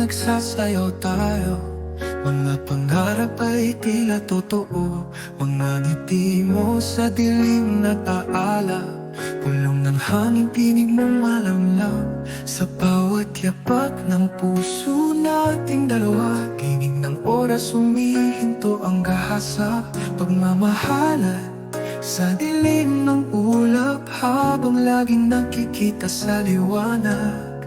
nagsasayaw tayo. Mga pangarap ay tila totoo. Mga ngiti mo sa dilim na taala. Pulong ng hangin, tinig mo malamlam. Sa bawat yapak ng puso nating dalawa. Tinig ng oras, humihinto ang gahasa. Pagmamahalan sa dilim ng ulap, habang laging nakikita sa liwanag.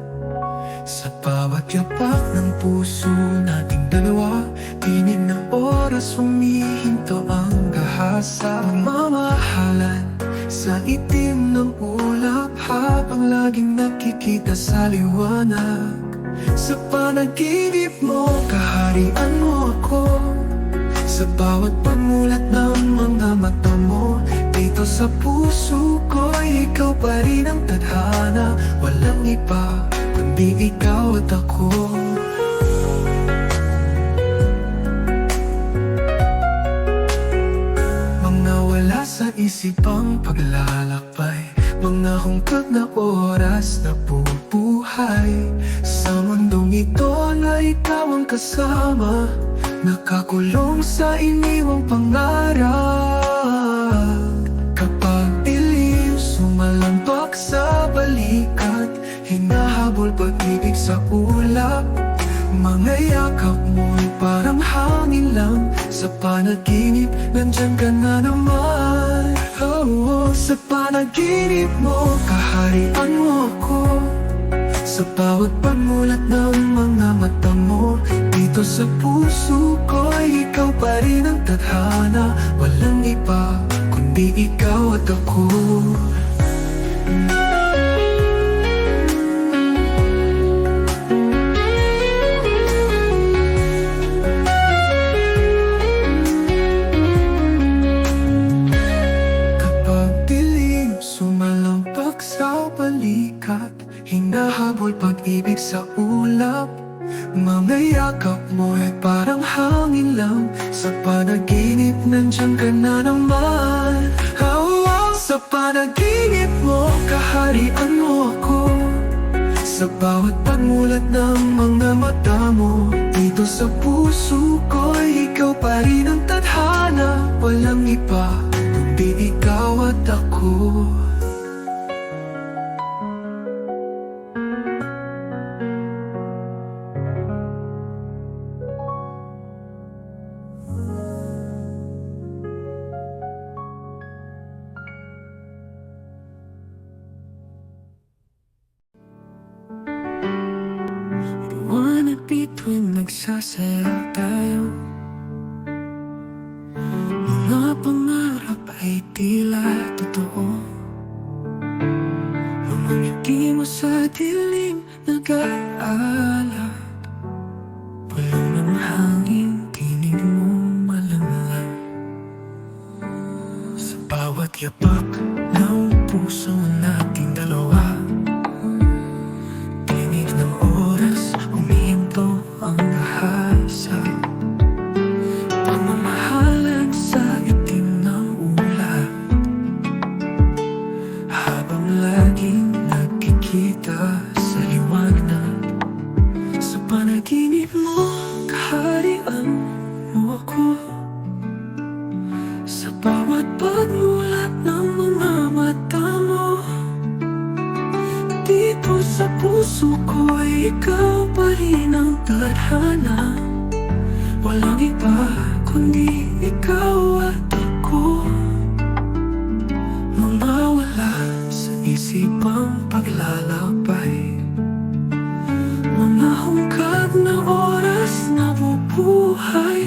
Sa bawat yapak ng puso nating dalawa, tinig ng oras, humihinto ang gahasa. Pagmamahalan sa itim ng ulap, habang laging nakikita sa liwanag. Sa panaginip mo, kaharian mo ako. Sa bawat pagmulat ng mga mata mo, dito sa puso ko, ikaw pa rin ang tadhana. Walang iba kundi ikaw at ako. Mga wala sa isipang paglalakbay, mga hungkag na oras na bubuhay. Sa mundong ito na ikaw ang kasama, nakakulong sa iniwang pangarap. Kapag dilim sumalampak sa balikat, hinahabol pag-ibig sa ulap. Mga yakap mo'y parang hangin lang. Sa panaginip, nandyan ka na naman. Sa panaginip mo, kaharian mo ako. Sa bawat pagmulat ng mga mata mo, dito sa puso ko, ikaw pa rin ang tadhana. Walang iba kundi ikaw at ako. Hinahabol pag-ibig sa ulap. Mga yakap mo ay parang hangin lang. Sa panaginip, nandyan ka na naman. Sa panaginip mo, kaharian mo ako. Sa bawat pagmulat ng mga mata mo, dito sa puso ko, ikaw pa rin ang tadhana. Walang iba kundi ikaw at ako. Liwanag bituin, nagsasayaw tayo. Mga pangarap ay tila totoo. Mga ngiti mo sa dilim, nag-aalala. Pulong ng hangin, tinig mo malamlam. Sa bawat yapak ng puso nating dalawa, ang gahasa. Pagmamahalan sa itim ng ulap, habang laging nakikita sa liwanag. Sa panaginip mo, kaharian mo ako. Sa bawat pagmulat ng mga mata mo, dito sa puso ko, ikaw pa rin ang tadhana. Walang iba kundi ikaw at ako. Mga wala sa isipang paglalakbay, mga hungkag na oras na bubuhay.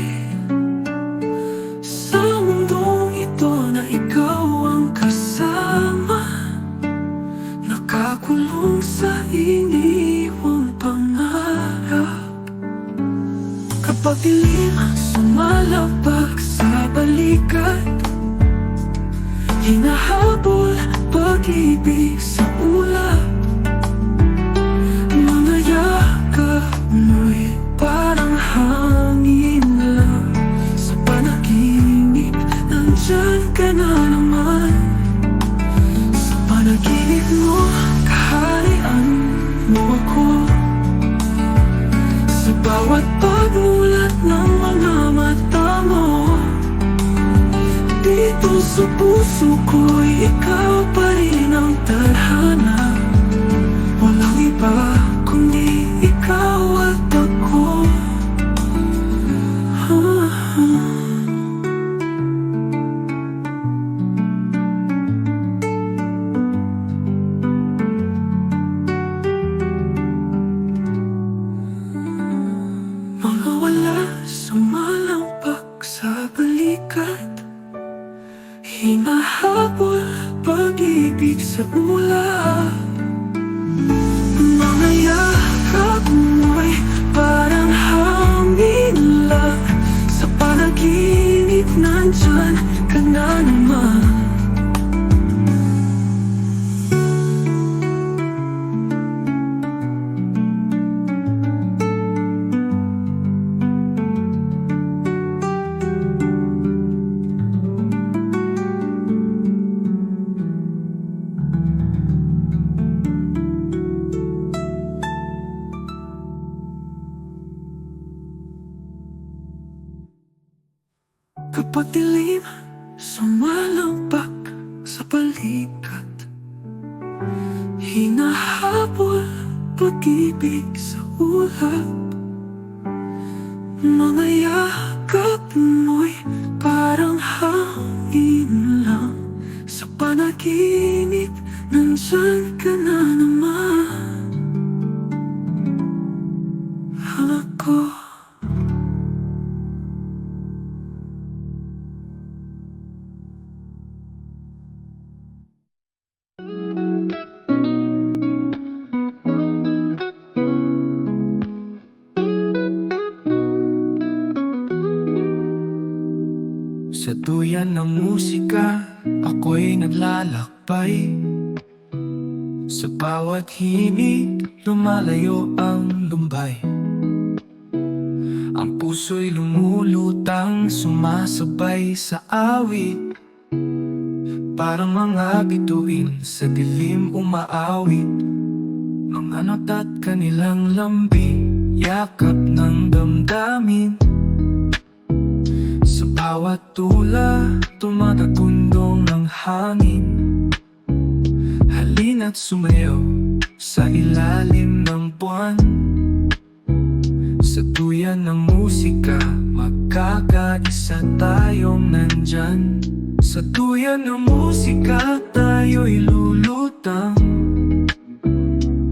Sa mundong ito na ikaw ang kasama, nakakulong sa iniwang pangarap. Kapag dilim sumalabak sa balikat, hinahabol pag-ibig sa ulap. Mga yakap mo'y parang hangin lang. Sa panaginip, nandyan ka na naman. Sa panaginip mo, kaharian mo ako. Sa Dito sa puso ko'y ikaw pa rin ang tadhana. Walang iba kundi ikaw at ako. Mga wala sumalampak sa balikat, hinahabol pag-ibig sa mula. Mga yakap mo'y parang hangin lang. Sa panaginip nandyan ka na naman. Kapag dilim sumalampak sa balikat, hinahabol pag-ibig sa ulap. Mga yakap mo'y parang hangin lang. Sa panaginip nandyan ka na naman. Ako sa duyan ng musika, ako'y naglalakbay. Sa bawat himig, lumalayo ang lumbay. Ang puso'y lumulutang, sumasabay sa awit. Parang mga bituin sa dilim umaawit. Mga nota't kanilang lambing, yakap ng damdamin. Sa bawat tula, tumatagundong ng hangin. Halina't sumayaw sa ilalim ng buwan. Sa duyan ng musika, magkakaisa tayong nandyan. Sa duyan ng musika, tayo'y lulutang.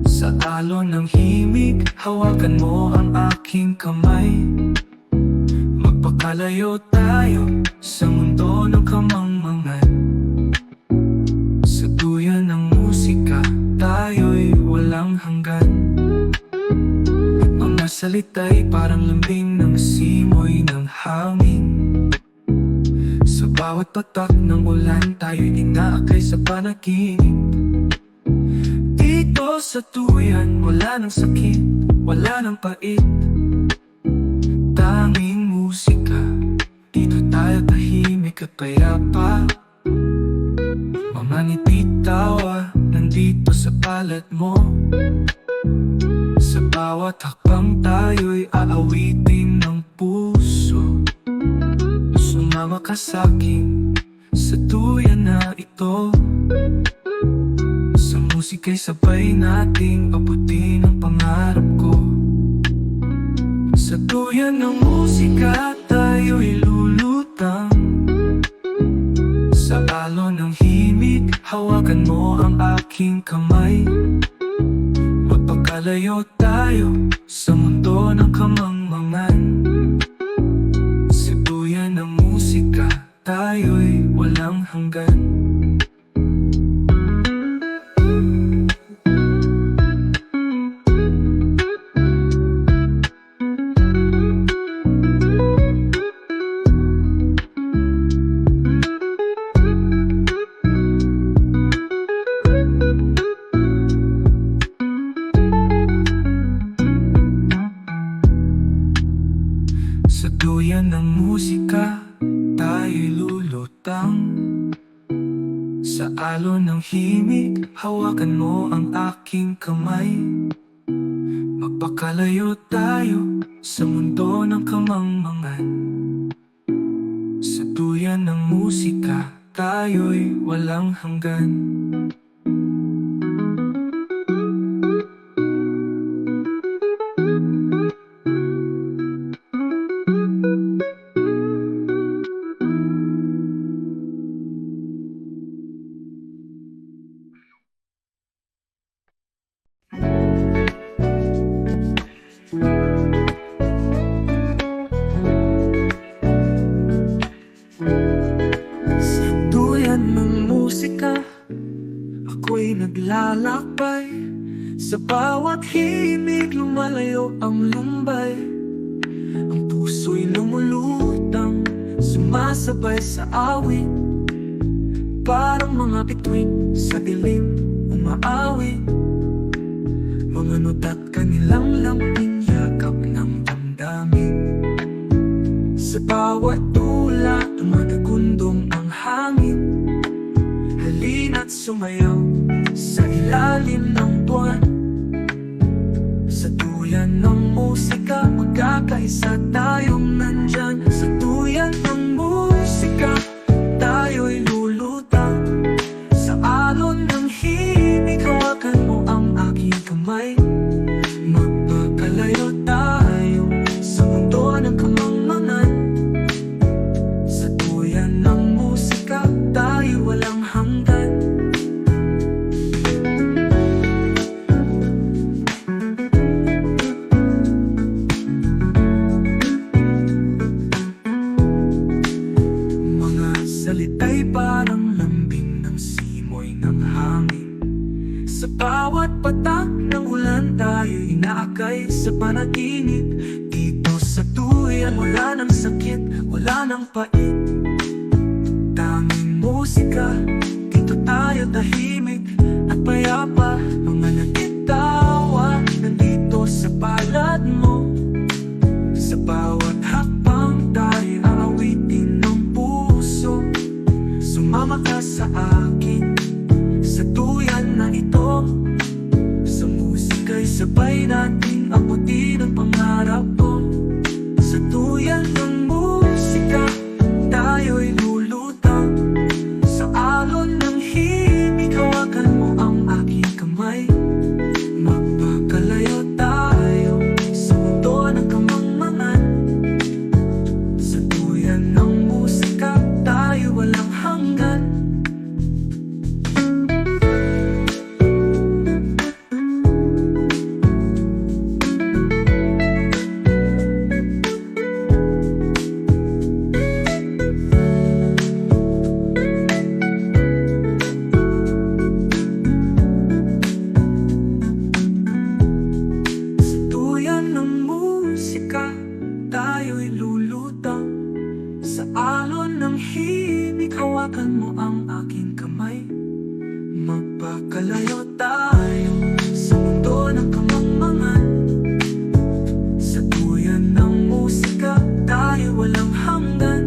Sa alon ng himig, hawakan mo ang aking kamay. Magpakalayo tayo sa mundo ng kamangmangan. Sa duyan ng musika, tayo'y walang hanggan. Mga salita'y parang lambing ng simoy ng hangin. Sa bawat patak ng ulan, tayo'y inaakay sa panaginip. Dito sa duyan, wala ng sakit, wala ng pait. Tanging musika, dito tayo tahimik at payapa. Mga ngiti tawa, nandito sa palad mo. Sa bawat hakbang tayo'y aawitin ng puso. Sumama ka sa'kin sa duyan na ito. Sa musika'y sabay nating abutin ang pangarap ko. Sa duyan ng musika, tayo'y lulutang. Sa alon ng himig, hawakan mo ang aking kamay. Magpakalayo tayo sa mundo ng kamangmangan. Sa duyan ng musika, tayo'y walang hanggan. Sa duyan ng musika, tayo'y lulutang. Sa alon ng himig, hawakan mo ang aking kamay. Magpakalayo tayo sa mundo ng kamangmangan. Sa duyan ng musika, tayo'y walang hanggan. Sa duyan ng musika, ako'y naglalakbay. Sa bawat himig, lumalayo ang lumbay. Ang puso'y lumulutang, sumasabay sa awit. Parang mga bituin sa dilim umaawit. Mga nota't kanilang lambing, yakap ng damdamin. Sa bawat tula, tumatagundong ang hangin. Halina't sumayaw sa ilalim ng buwan. Sa duyan ng musika, magkakaisa tayong nandyan. Sa duyan ng musika, tayo'y lulutang. Sa alon ng himig, hawakan mo ang aking kamay. Magpapalayo tayo sa mundo ng kamangmangan. Sa duyan ng musika, tayo walang hanggan. Mga salita'y parang lambing ng simoy ng hangin. Sa bawat patak ng ulan, tayo'y inaakay sa panaginip. Dito sa duyan, wala nang sakit, wala nang pait. Tanging musika, dito tayo tahimik at payapa. Mga nagtitawa, nandito sa palad mo. Sa bawat hakbang, tayo aawitin ng puso. Sumama ka sa akin, sa duyan na ito. Sa musika'y sabay nating abutin ang pangarap ko. Sa duyan ng musika, tayo'y lulutang. Sa alon ng himig, hawakan mo ang aking kamay. Magpapalayo tayo sa mundo ng kamangmangan. Sa duyan ng musika, tayo walang hanggan. Sa duyan ng musika, tayo'y lulutang. Sa alon ng himig, hawakan mo ang aking kamay. Magpakalayo tayo sa mundo ng kamangmangan. Sa duyan ng musika, tayo walang hanggan.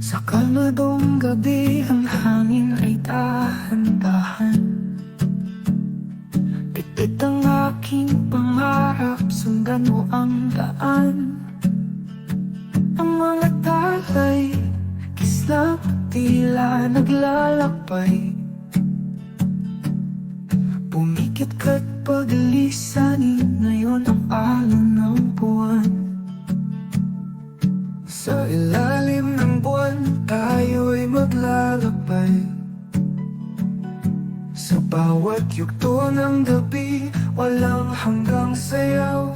Sa kalmadong gabi, ang hangin ay dahan-dahan. Bitbit ang aking pangarap, sundan mo ang daan. Ang mga talay, kislap, tila naglalakbay. Pumikit ka't paglisanin, ngayon ang alon ng buwan. Sa ilalim ng buwan, tayo'y maglalakbay. Sa bawat yugto ng gabi, walang hanggang sayaw.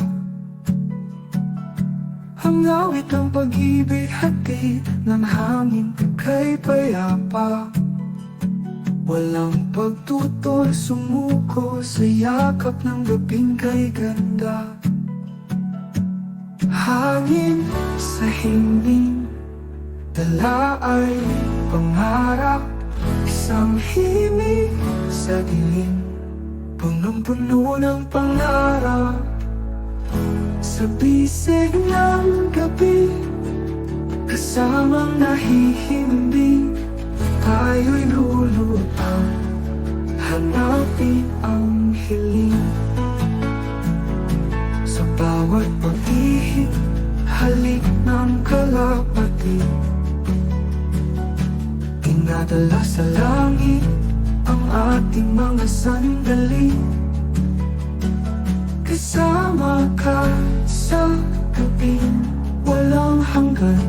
Ang awit ng pag-ibig, hatid ng hangin kay payapa. Walang pagtutol, sumuko sa yakap ng gabing kay ganda. Hangin sa himig, dala ay pangarap. Isang himig sa dilim, punong-puno ng pangarap. Sa bisig ng gabi, kasamang nahihimbing, tayo'y lulutang, hanapin ang hiling. Sa bawat pag-ihip, halik ng kalapati, dinadala sa langit ang ating mga sandali. Kasama ka sa gabing walang hanggan,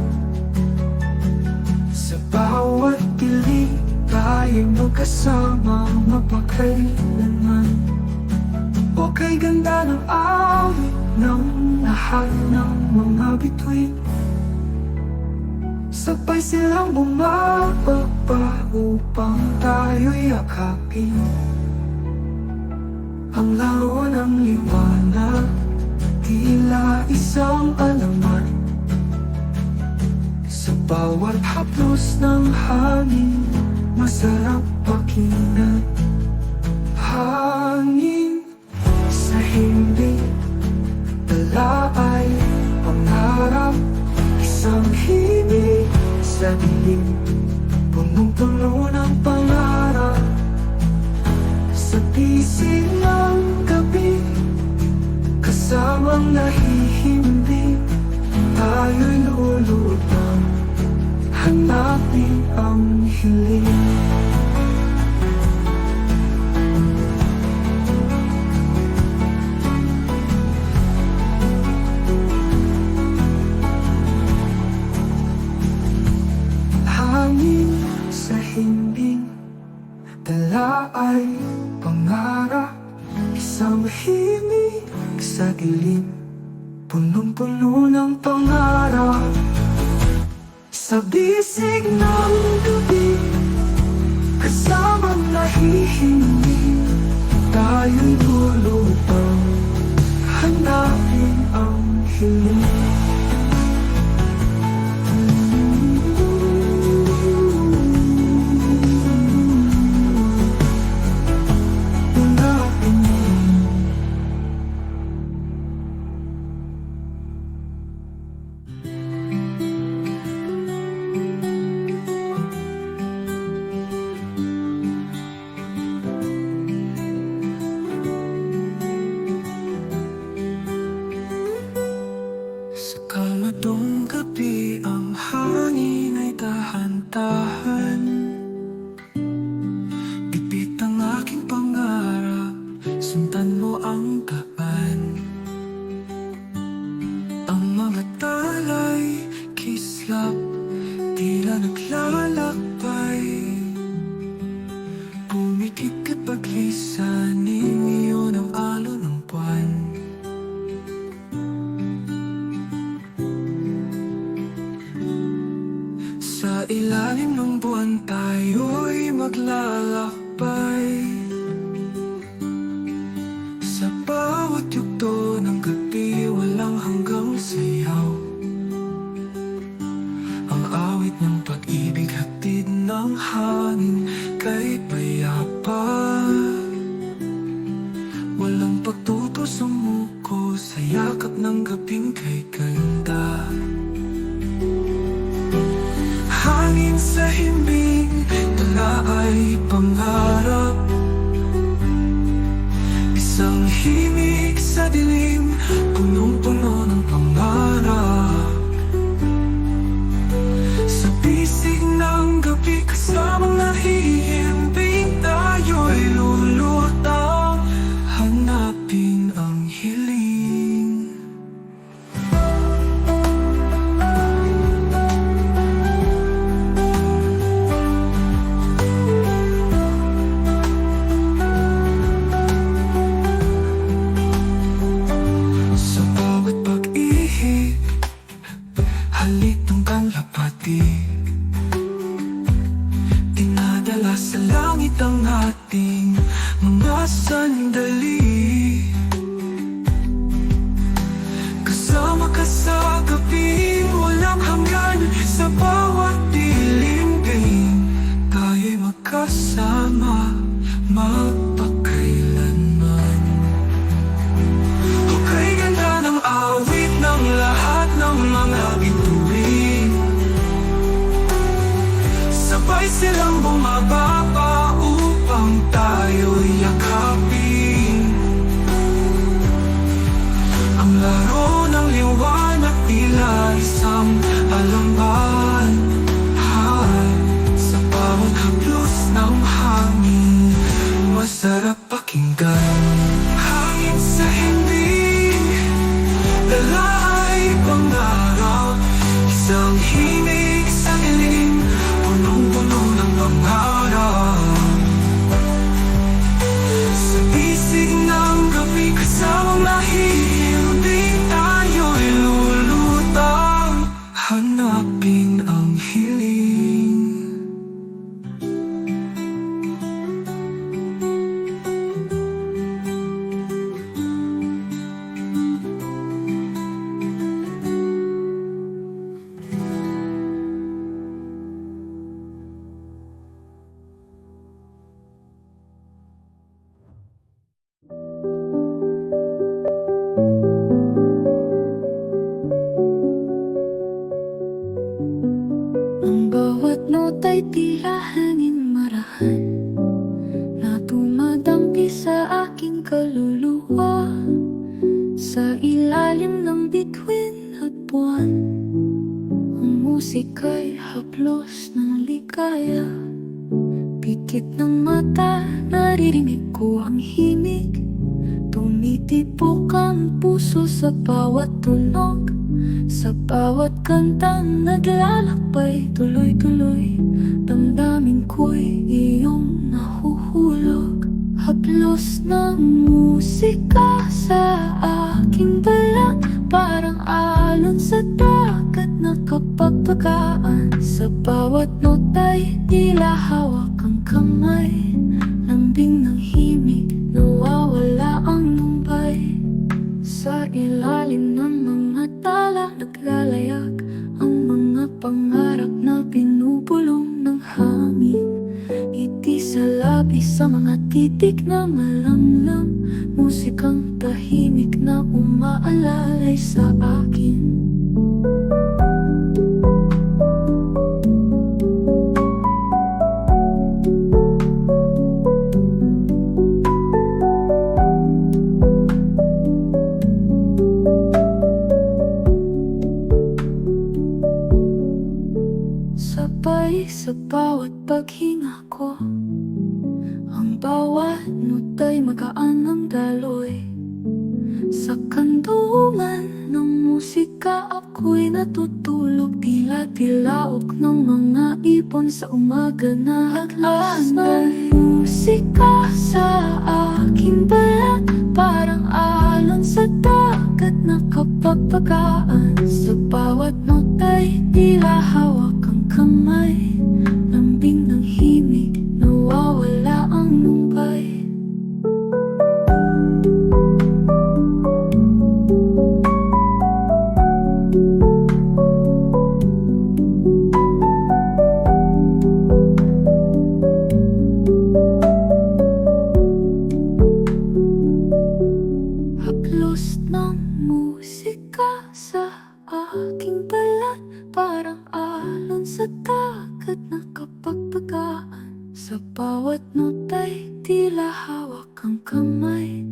sa bawat piling tayo'y magkasama mapakailanman. O kay ganda ng awit ng lahat ng mga bituin, sabay silang bumababa upang tayo'y yakapin. Ang laro ng liwanag, tila isang alamat, sa bawat haplos ng hangin, masarap pakinggan. Hangin sa hindi, dala ay pangarap, isang himig sa dilim, punong-puno ng pangarap. Sa bisig ng gabi, kasamang nahihimbing, tayo'y lulutang, hanapin ang hiling. Hangin sa himbing, dala ay pangarap, isang himig sa dilim, punong-puno ng pangarap. Sa bisig ng gabi, kasamang nahihimbing, tayo'y lulutang, hanapin ang hiling. Kalmadong gabi, ang hangin ay dahan-dahan, bibit ang aking pangarap, sundan mo ang daan. Ang mga talay, kislap, tila naglalakbay, pumikit at paglisanin, iyon ang alon ng buwan. Sa ilalim ng buwan tayo'y maglalakbay, sa bawat yugto ng gabi walang hanggang sayaw. Ang awit ng pag-ibig hatid ng hangin kay payapa, walang pagtutos ang muko sa yakap ng gabing kay ganda. Hangin sa himbing, dala ay pangarap, isang himig sa dilim, punong-puno ng pangarap. Sa bisig ng gabi, kasamang nahihimbing, tayo'y lulutang, hanapin ang hiling. ang lahat ng mga bituin. Sabay silang bumababa upang tayo'y yakapin. Ang laro ng liwanag tila isang alamban, sa bawat haplos ng hangin, masarap pakinggan. Hangin sa hindi dala ay pangarap, isang himig sa dilim, punong-puno ng pangarap. Sa bisig ng gabi kasamang nahihilbing, tayo'y lulutang hanapin ang hiling. Ang bawat nota'y tila hangin marahan na tumadampi sa aking kaluluwa. Sa ilalim ng bituin at buwan, ang musika'y haplos ng ligaya. Pikit ng mata, naririnig ko ang himig, tumitibok ang puso sa bawat tunog. Sa bawat kantang naglalakbay tuloy-tuloy, damdamin ko'y iyong nahuhulog. Haplos ng musika sa aking balat, parang alon sa dagat na kapagpagaan. Sa bawat nota'y tila hawak ang kamay, lambing ng himig, nawawala ang lumbay. Sa ilalim ng mga tala naglalayag ang mga pangarap na binubulong ng hangin. Ngiti sa labi sa mga titik na malamlam, musikang tahimik na umaalalay sa akin. Sabay sa bawat paghinga ko, ang bawat nota'y magaan ang daloy. Sa kantuman ng musika ako'y natutulog, tila tilaok ng mga ibon sa umaga na haglas ng musika sa aking balat, parang alon sa dagat na kapagpagaan. Sa bawat nota'y tila hawak ang kamay, lambing ng himig, nawawala ang lumbay. Haplos ng musika sa aking balat, parang alon sa dagat na kapagpagaan. Sa bawat nota'y tila hawak ang kamay,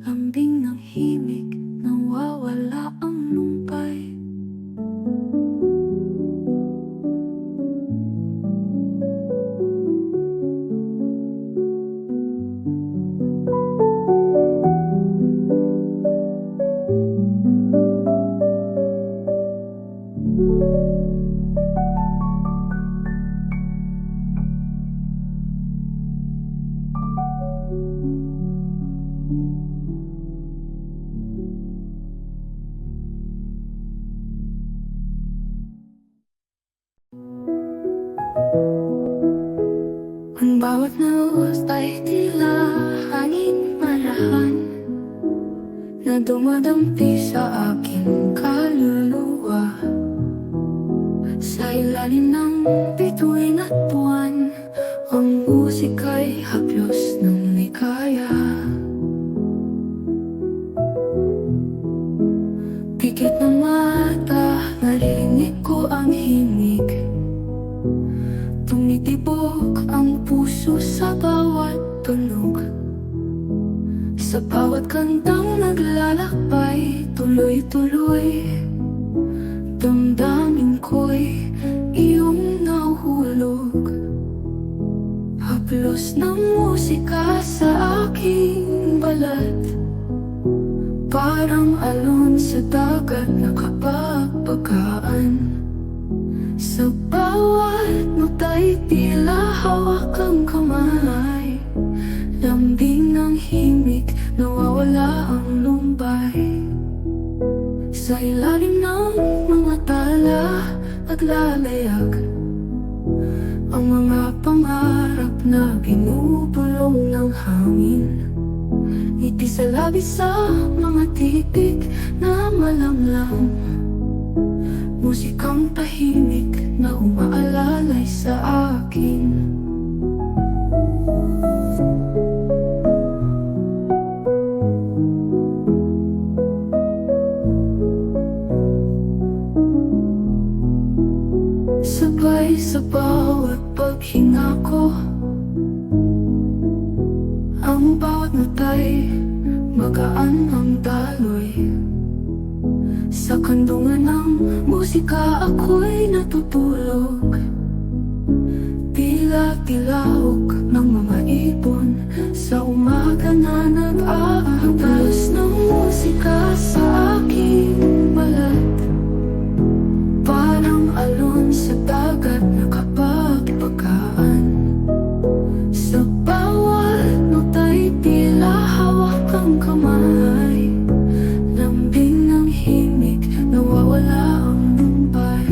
lambing ng himig, nawawala ang lumbay. Ang bawat nawas ay tila hangin marahan na dumadampi sa aking kaluluwa. Sa ilalim ng bituin at buwan, ang musika'y haplos ng ligaya. Pikit ng mata, narinig ko ang himig. Tumitibok ang puso sa bawat tunog. Sa bawat kantang naglalakbay, tuloy-tuloy damdamin ko'y iyong nahuhulog. Haplos ng musika sa aking balat, parang alon sa dagat na kapagpagaan. Sa bawat nota'y tila hawak ang kamay, lambing ng himig, nawawala ang lumbay. Sa ilalim ng mga tala naglalayag ang mga pangarap na binubulong ng hangin. Ngiti sa labi sa mga titik na malamlam, musikang tahimik na umaalalay sa akin. Sabay sa bawat paghinga ko, ang bawat nota'y magaan ang daloy. Sa kandungan ng musika ako'y natutulog, tila tilahok ng mga ibon sa umaga na nag-aahaplos ng musika sa aking balat, parang alon sa dagat na kapagpagaan. Sa bawat nota'y tila hawak ang kamay, lambing ng himig, nawawala ang lumbay.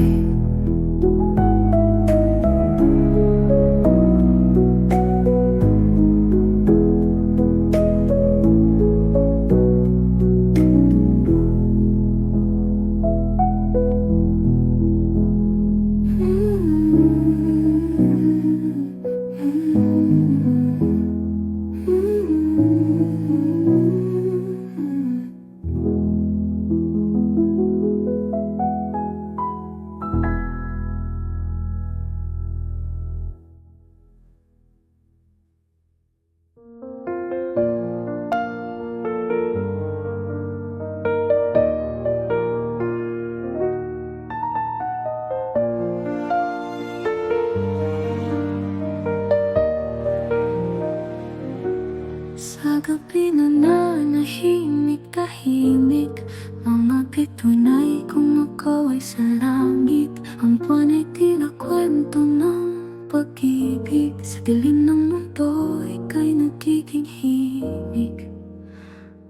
Sa gabi na nanahimik, tahimik, mga bituin kumakaway sa langit. Ang buwan ay tila kwento ng pag-ibig. Sa dilim ng mundo, ika'y nagiging himig.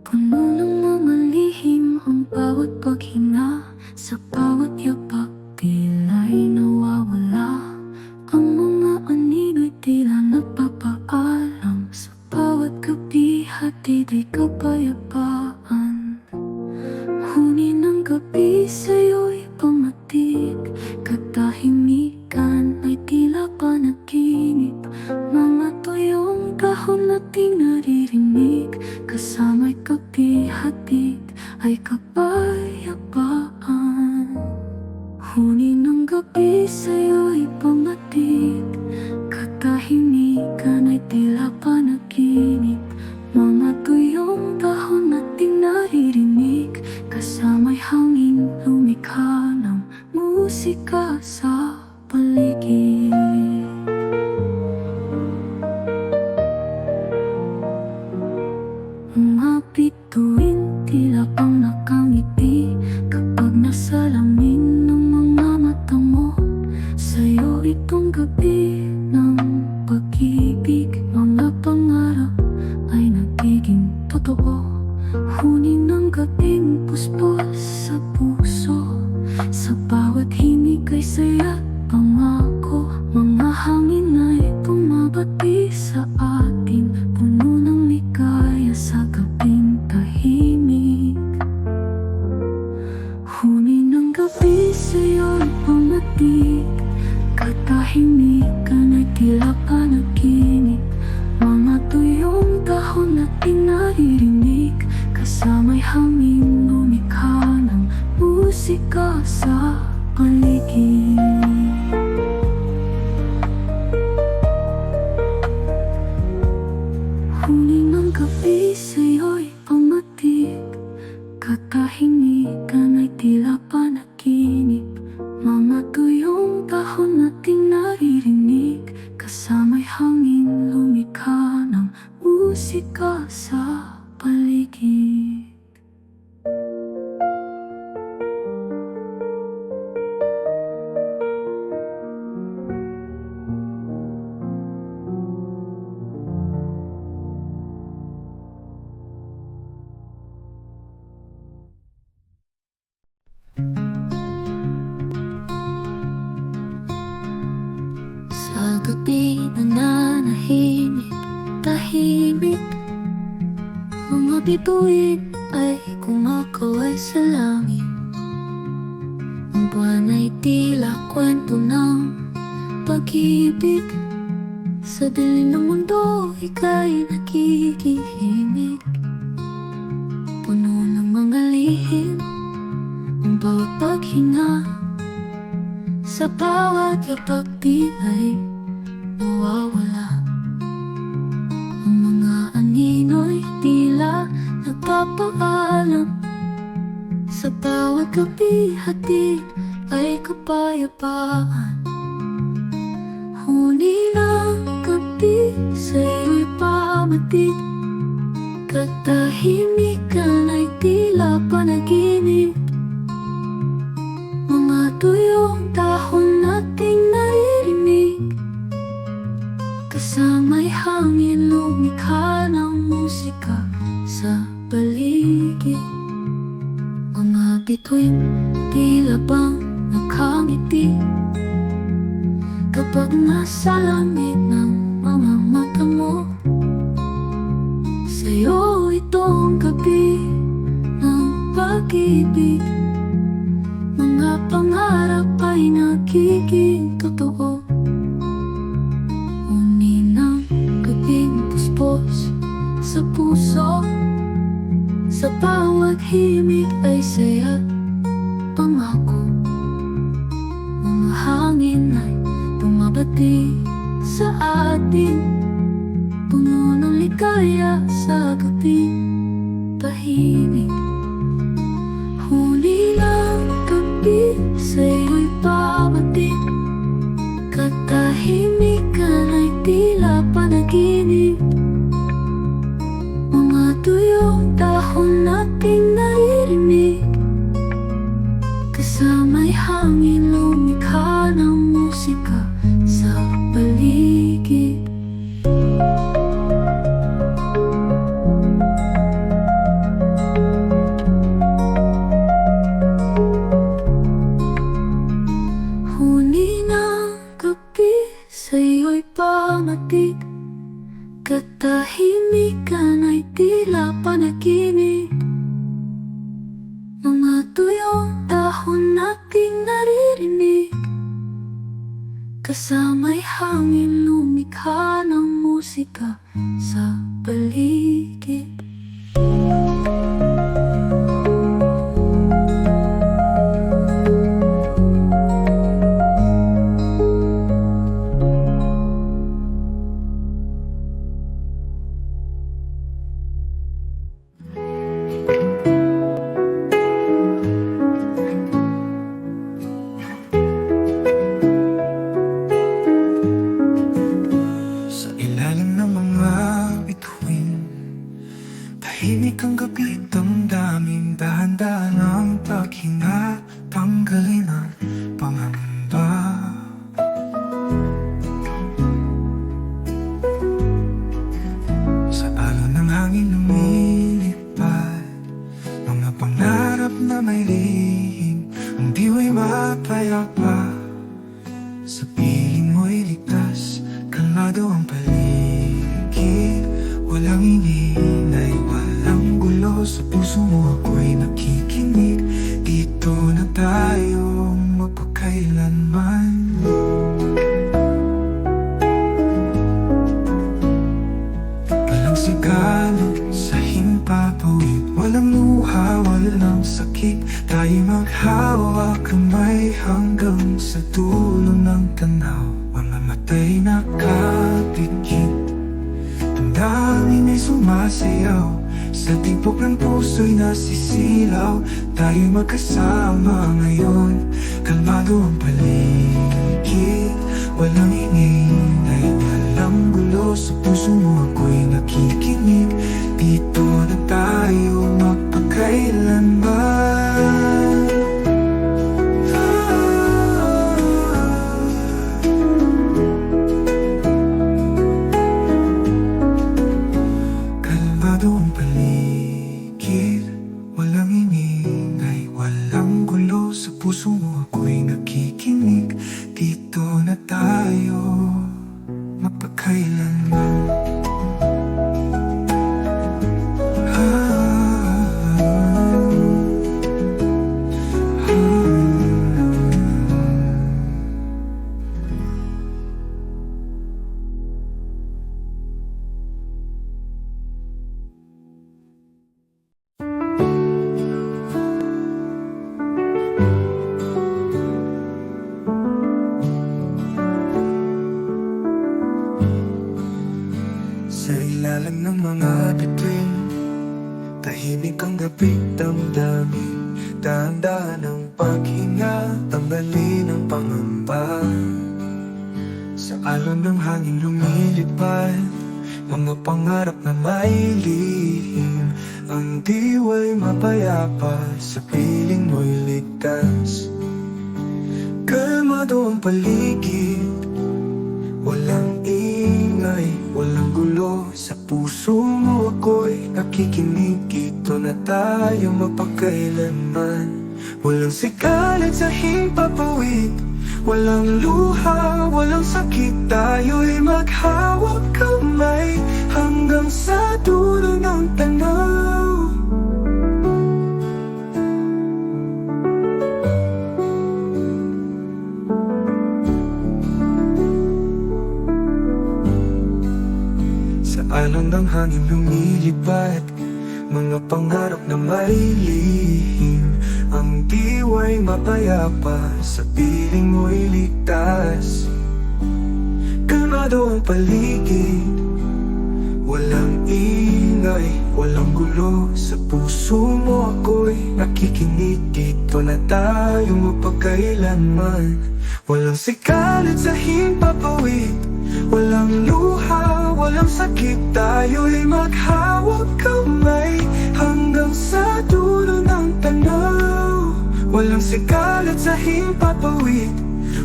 Puno ng mga lihim ang bawat paghinga. Sa bawat yapak, tila'y nawawala. Ang mga anino'y tila nagpapaalam. Sa bawat gabi, hatid ay kapayapaan. Huni ng gabi sa'yo'y pamatig, katahimikan ay tila panaginip. Mga tuyong dahon nating naririnig, kasama'y gabi, hatid ay kapayapaan. Huni ng gabi sa'yo'y pamatig, katahimikan ay tila panaginip. Mga tuyong dahon nating naririnig, kasama'y hangin lumikha ng musika sa paligid. Mga bituin tila pang nakangiti kapag nasalamin ng mga mata mo. Sa'yo itong gabi ng pag-ibig, mga pangarap ay nagiging totoo. Huni ng gabing puspos sa puso, sa bawat himig ay saya pangako. Mga hangin ay bumabati sa atin, puno ng ligaya sa gabing tahimik. Huni ng gabi sa'yo'y pumatig, katahimikan ay tila panaginip. Mga tuyong dahon nating naririnig, kasama'y hangin lumikha ng musika musika sa paligid. Huling ng gabi sa'yo'y pamatig, katahimikan ay tila panaginip. Mga tuyong dahon nating naririnig, kasama'y hangin lumikha ng musika sa paligid. Sa gabi nananahimik, tahimik, mga bituin ay kumakaway sa langit. Ang buwan ay tila kwento ng pag-ibig. Sa dilim ng mundo, ika'y nakikihimik. Puno ng mga lihim, ang bawat paghinga. Sa bawat yapak di ay nawawala. Ang mga anino'y tila nagpapaalam. Sa bawat gabi hatid ay kapayapaan. Huni ng gabi sa'yo'y pamatig, katahimikan ay tila panaginip. Mga tuyong dahon nating naririnig, kasama'y hangin lumikha ng musika sa paligid. Mga bituin tila bang nakangiti kapag nasa langit ng mga mata mo. Sa'yo itong gabi ng pag-ibig, mga pangarap ay nagiging totoo. Uni ng gabing puspos sa puso, sa bawat himig ay saya pangako. Mga hangin ay bumabati sa atin, puno ng ligaya sa gabi tahimik. Huli ng gabi sa'yo'y pamatig, katahimikan ay tila panaginip. Mga tuyong dahon nating naririnig, kasama'y hangin lumikha ng musika sa paligid. Sa'yo'y pamatig, katahimikan ay tila panaginip. Mga tuyong dahon nating naririnig, kasama'y hangin lumikha ng musika sa paligid. Tahimik ang gabi, damdamin, dahan-dahan ang paghinga, tanggalin ang pangamba. Sa alon ng hangin lumilipad, mga pangarap na may lihim, ang diwa'y mapayapa. Sa piling mo'y ligtas, kalmado ang paligid, walang ingay, walang gulo. Sa puso mo ako'y nakikinig, dito na tayo magpakailanman. Walang sigalo sa himpapawid, walang luha, walang sakit. Tayo Tayo maghawak kamay hanggang sa dulo ng tanaw. Mga matay nakapikit, damdamin ay sumasayaw, sa tibok ng puso'y nasisilaw. Tayo magkasama ngayon, kalmado ang paligid, walang ingay, walang gulo. Sa puso mo ako'y nakikinig, dito na tayo magpakailanman. Kalmado ang paligid, walang ingay, walang gulo. Sa puso mo ako'y nakikinig, dito na tayo magpakailanman. Sa ilalim ng mga bituin, tahimik ang gabing damdamin. Dahan-dahan ang paghinga, tanggalin ang pangamba. Sa alon ng hangin lumilipad, mga pangarap na may lihim. Ang diwa'y mapayapa, sa piling mo'y ligtas. Kalmado ang paligid, walang ingay, walang gulo. Sa puso mo ako'y nakikinig, dito na tayo mapagkailanman. Walang sikalat sa himpapawid, walang luha, walang sakit. Tayo'y maghawak kamay hanggang sa dulo ng tanaw. Alon ng hangin lumilipad, mga pangarap na may lihim. Ang diwa'y mapayapa, sa piling mo'y ligtas. Kalmado ang paligid, walang ingay, walang gulo. Sa puso mo ako'y nakikinig, dito na tayo mapagkailanman. Walang sikalat sa himpapawid, walang luha, walang sakit. Tayo'y maghawak kamay hanggang sa dulo ng tanaw. Walang sikalat sa himpapawid,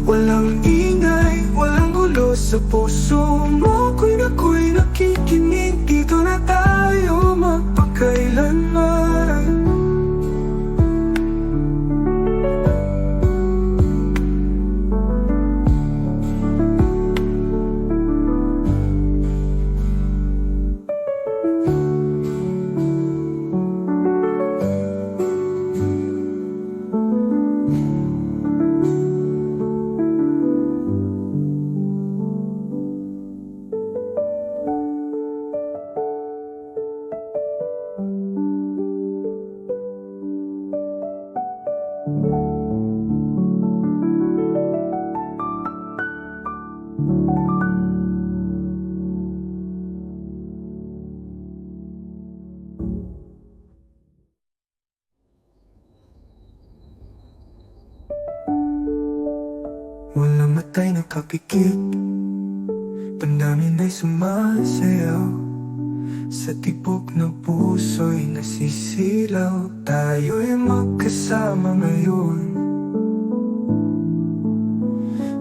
walang ingay, walang gulo. Sa puso mo ako'y nakikinig, dito na tayo magpakailanman. Walang matay nakapikit, pandamin ay sumasayaw, sa tibok ng puso'y nasisilaw. Tayo'y magkasama ngayon,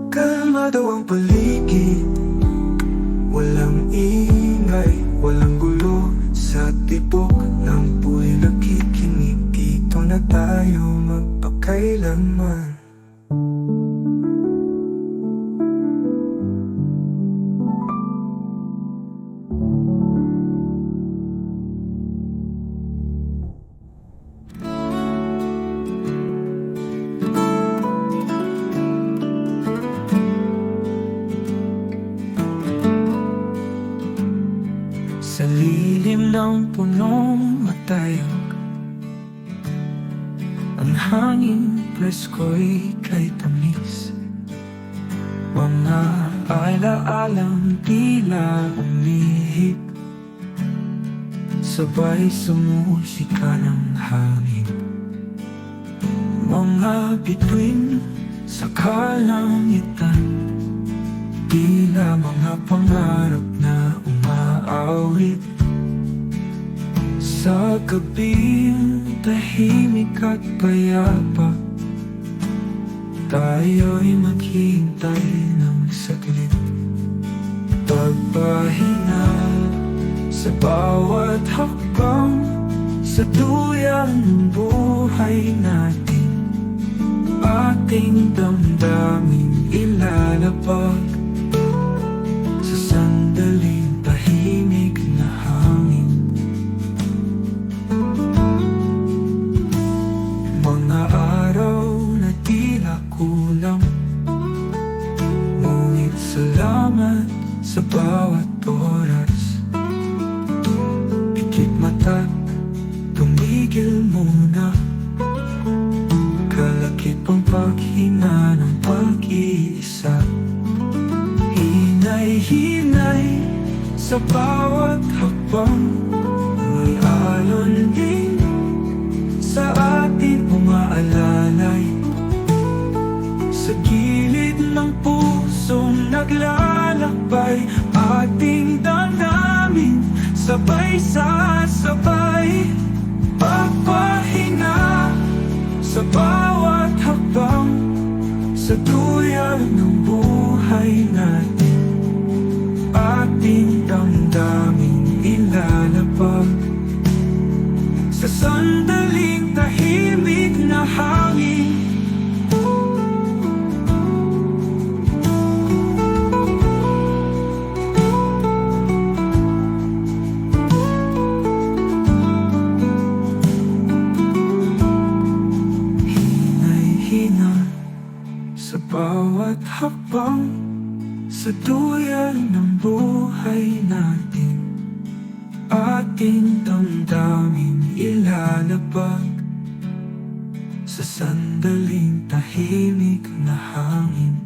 kalmado ang paligid, walang ingay, walang gulo. Sa tibok ng puso'y nakikinig, dito na tayo magpakailanman. Sa lilim ng punong matayog, ang hangin presko'y kay tamis. Mga alaalang tila umihip, sabay sumusika ng hangin. Mga bituin sa kalangitan, tila mga pangarap na umaawit. Sa gabing tahimik at payapa, tayo'y maghintay ng saglit. Pagpahinga sa bawat hakbang, sa duyan ng buhay natin, ating damdamin ilalapag sa sandaling tahimik na hangin. Mga araw na tila kulang, ngunit salamat sa bawat oras. Pikit mata, tumigil muna, kalakip ang paghina ng pag-iisa. Hinay-hinay sa bawat hakbang, may alon din sa atin umaalalay. Sa gilid ng pusong naglalakbay, ating damdamin sabay sa sabay. Pagpahinga sa bawat hakbang, sa duyan ng buhay natin, ating damdamin ilalapag sa sandaling tahimik na hangin. Hinay-hina sa bawat hakbang, sa duyan ng buhay natin, ating damdamin ilalapag sa sandaling tahimik na hangin.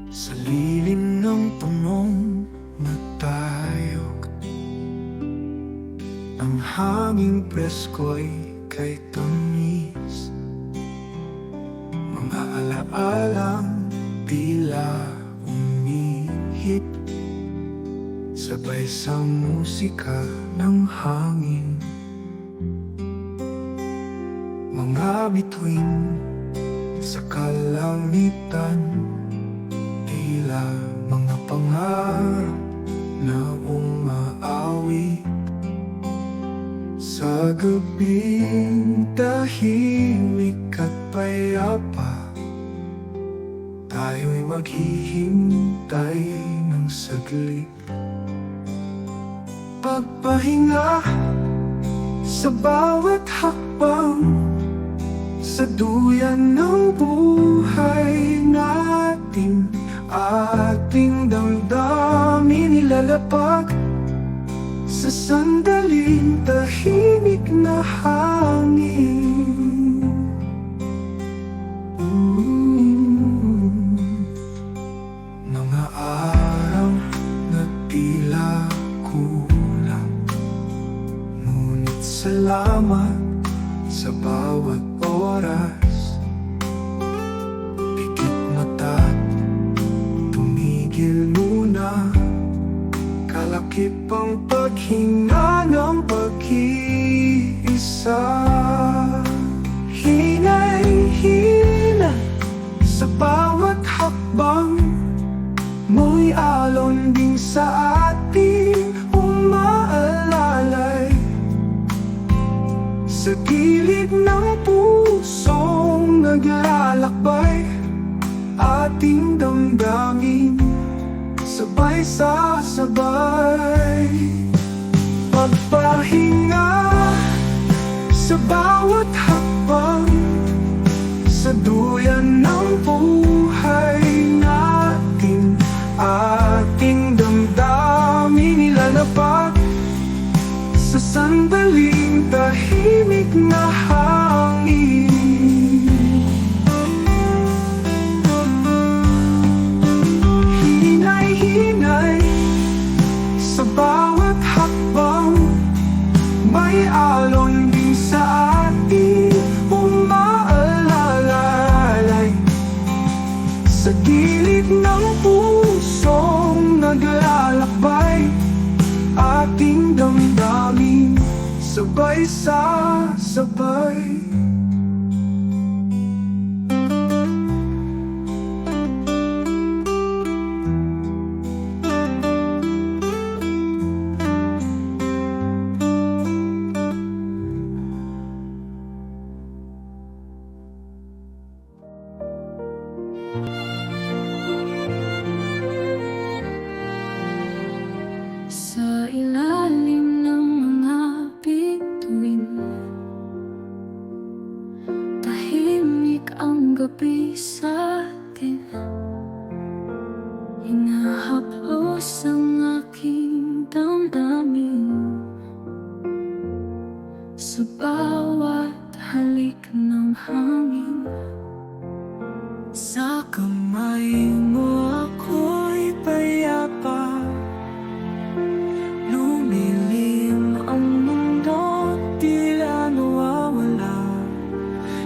Sa lilim ng punong natayog, ang hanging presko'y kay tamis. Mga alaalang tila umihip, sabay sa musika ng hangin. Mga bituin sa kalangitan, tila mga pangarap na umaawi. Sa gabing tahimik at payapa, tayo'y maghihintay ng saglit. Pagpahinga sa bawat hakbang, sa duyan ng buhay natin, ating damdamin ilalapag sa sandaling tahimik na hangin. Mga araw na tila kulang, ngunit salamat sa bawat oras. Pikit mata, tumigil muna, kalakip ang paghinga ng pag-iisa. Hinay-hina sa bawat hakbang, may alon din sa ating umaalalay. Sa gilid ng pusong naglalakbay, ating damdamin, sabay sa sabay. Pagpahinga sa bawat hakbang, sa duyan ng buhay natin, ating damdamin ilalapag sa sandaling tahimik na hangin. Hinay-hinay sa bawat hakbang, may alon din sa ating umaalalay. Sa gilid ng pusong naglalakbay, ating damdamin, sabay sa sabay. Sa ilalim ng mga bituin, tahimik ang gabi sa atin. Hinahaplos ang aking damdamin sa bawat halik ng hangin. Sa kamay mo ako'y payapa, lumilim ang mundo, tila nawawala.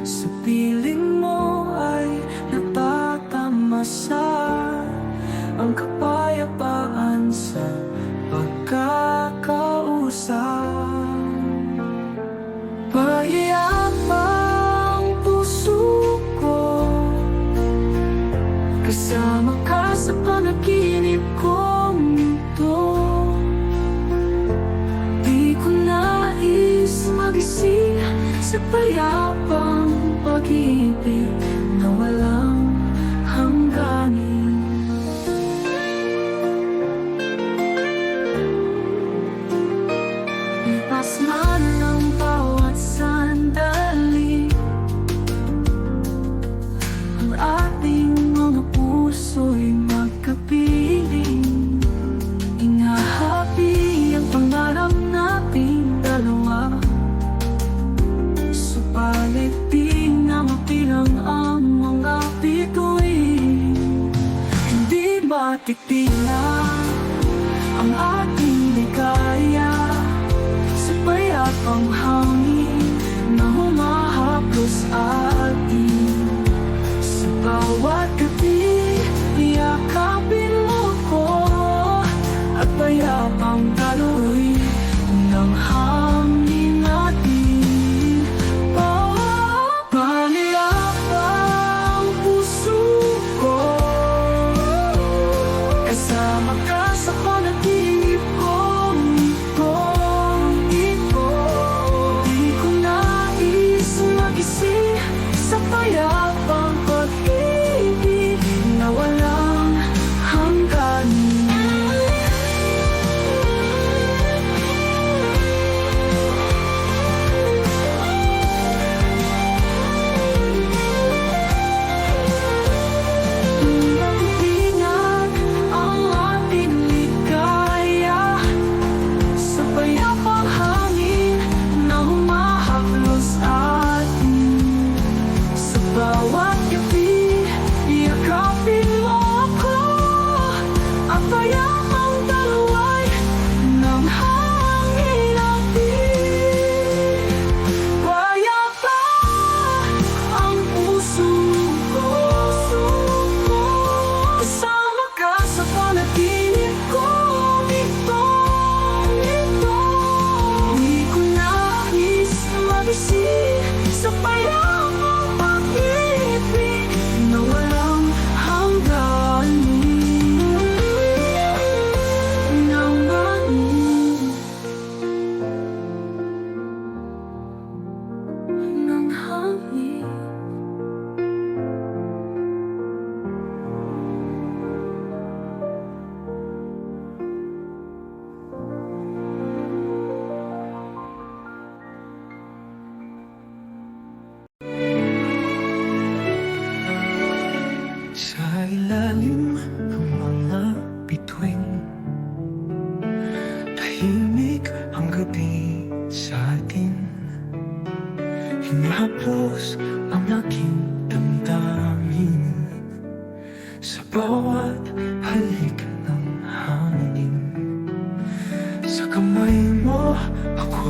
Sa piling mo ay natatamasa ang kapayapaan sa pagkakausap. Payapa ang puso ko, kasama ka sa panaginip kong ito. Di ko nais magising sa payapang pag-ibig na walang hangganin. Lipas man ang bawat sandali, ang ating mga puso'y magkapiling. Ingahapi ang pangarap nating dalawa, subalit di na mapilang ang mga bituin. Hindi matitingnan ang ating ligaya sa payapang hangin na humahaplos atin. Sa bawat gabi, yakapin mo ko at payapang daloy ng hangin natin. Paliyapa ang puso ko, kasama ka sa panaginip kong ito. Di ko nais magising sa payapang pag-ibig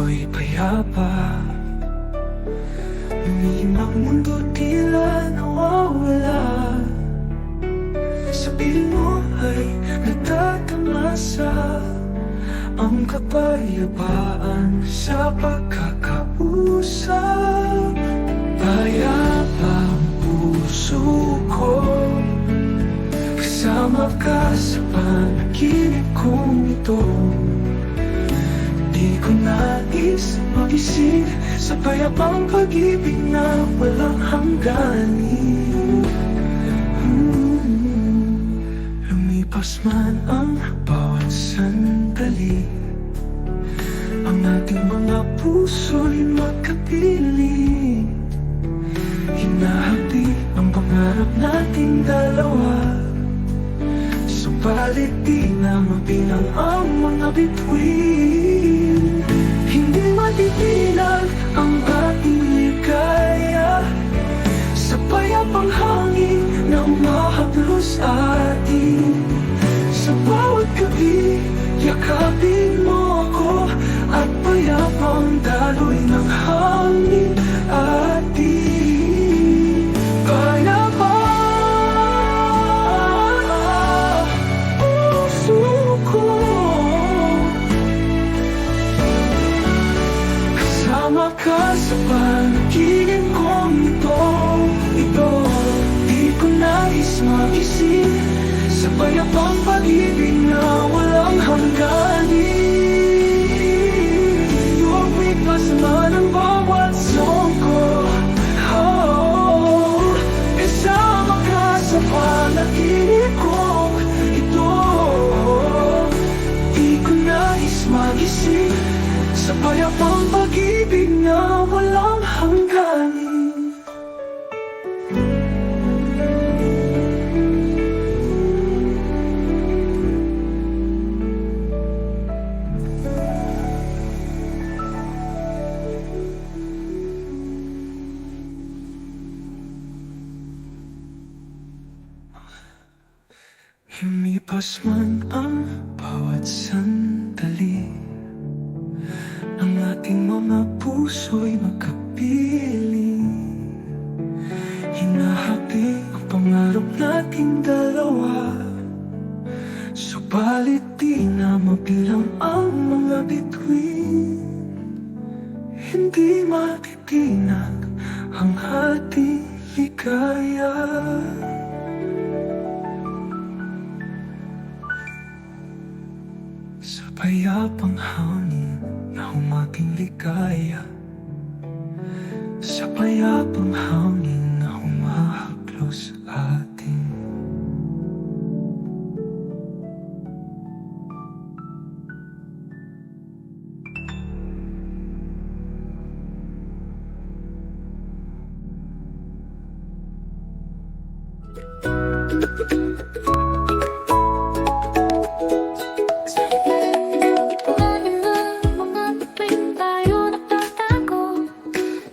puso'y payapa. Lumihim ang mundo, tila nawawala. Sa piling mo ay nagtatamasa ang kapayapaan sa pagkakausap. Payapa ang puso ko, kasama ka sa panaginip kong ito. Di ko nais magising sa payapang pag-ibig na walang hangganin. Lumipas man ang bawat sandali, ang ating mga puso'y magkapiling. Hinahati ang pangarap nating dalawa, subalit di na mabilang ang mga bituin. Hindi matitinag ang ating ligaya sa payapang hangin na umahaplos atin. Sa bawat gabi, yakapin mo ako at payapang daloy ng hangin atin. Payapa, puso ko, kasama ka sa panaginip kong ito. Di ko nais magising sa payapang pag-ibig na walang hangganin. Lumipas man ang bawat songko, kasama ka sa panaginip kong ito. Di ko nais magising sa payapang pag-ibig na walang hangganin. Lumipas man ang bawat sandali, ang ating mga puso'y magkapiling. Hinahati ang pangarap nating dalawa, subalit di na mabilang ang mga bituin. Hindi matitinag ang ating ligaya sa payapang hangin na humating ligaya, sa payapang hangin na humahaplos atin. Mga tuwing tayo nagtatago,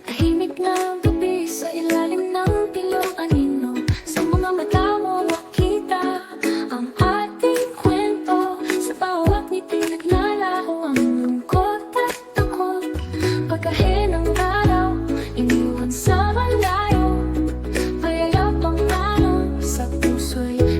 tahimik na gabi sa ilalim ng pilong anino. Sa mga mata mo makita ang ating kwento, sa bawat ngiti naglalaho ang lungkot at takot. Pagkahin ng araw, iniwan sa malayo, payapang alon sa puso'y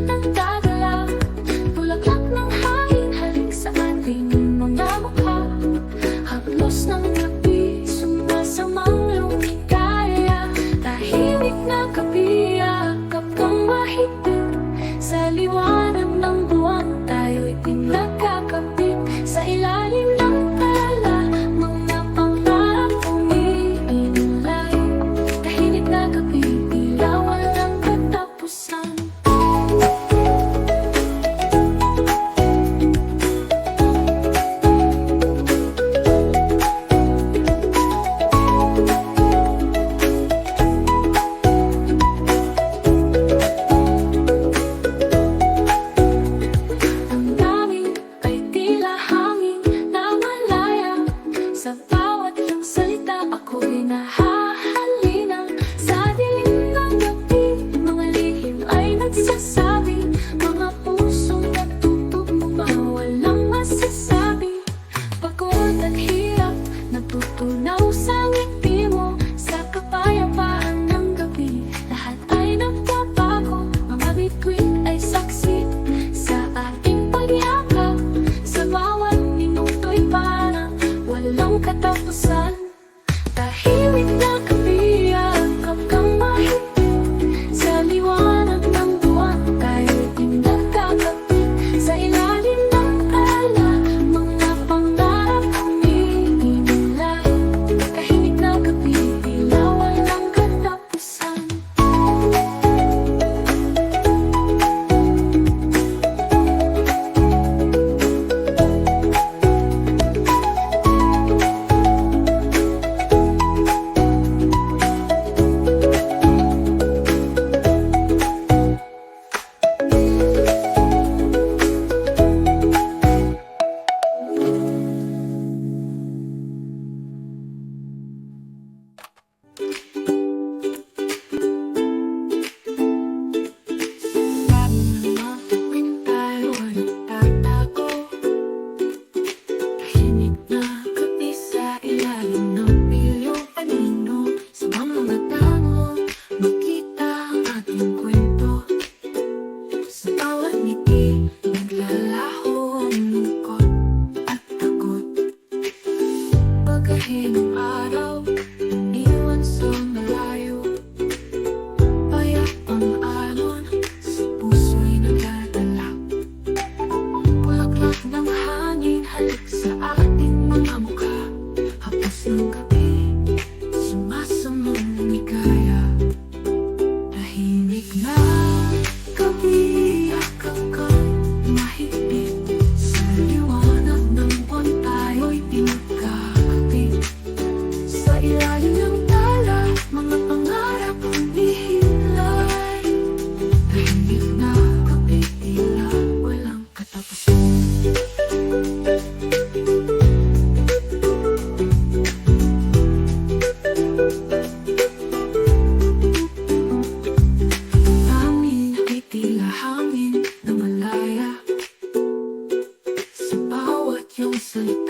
Hangin ay tila hangin na malaya. Sa bawat iyong salita